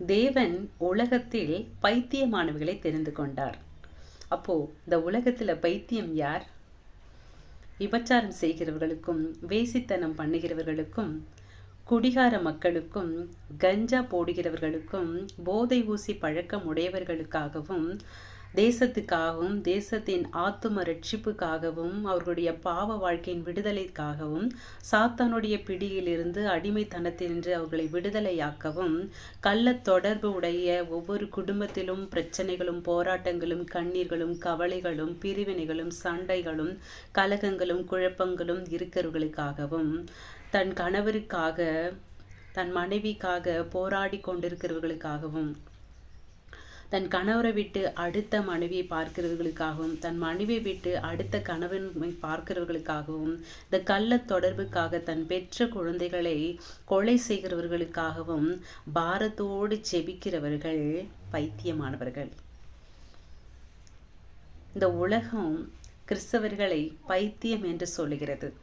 தேவன் உலகத்தில் பைத்தியமானவர்களை தெரிந்து கொண்டார். அப்போ இந்த உலகத்துல பைத்தியம் யார்? விபச்சாரம் செய்கிறவர்களுக்கும், வேசித்தனம் பண்ணுகிறவர்களுக்கும், குடிகார மக்களுக்கும், கஞ்சா போடுகிறவர்களுக்கும், போதை ஊசி பழக்கம் உடையவர்களுக்காகவும், தேசத்துக்காகவும், தேசத்தின் ஆத்தும ரட்சிப்புக்காகவும், அவர்களுடைய பாவ வாழ்க்கையின் விடுதலைக்காகவும், சாத்தானுடைய பிடியிலிருந்து அடிமைத்தனத்தினின்று அவர்களை விடுதலையாக்கவும், கள்ள தொடர்பு உடைய ஒவ்வொரு குடும்பத்திலும் பிரச்சனைகளும், போராட்டங்களும், கண்ணீர்களும், கவலைகளும், பிரிவினைகளும், சண்டைகளும், கலகங்களும், குழப்பங்களும் இருக்கிறவர்களுக்காகவும், தன் கணவருக்காக, தன் மனைவிக்காக போராடி கொண்டிருக்கிறவர்களுக்காகவும், தன் கணவரை விட்டு அடுத்த மனைவியை பார்க்கிறவர்களுக்காகவும், தன் மனைவியை விட்டு அடுத்த கணவனை பார்க்கிறவர்களுக்காகவும், இந்த கள்ள தொடர்புக்காக தன் பெற்ற குழந்தைகளை கொலை செய்கிறவர்களுக்காகவும் பாரத்தோடு ஜெபிக்கிறவர்கள் பைத்தியமானவர்கள். இந்த உலகம் கிறிஸ்தவர்களை பைத்தியம் என்று சொல்லுகிறது.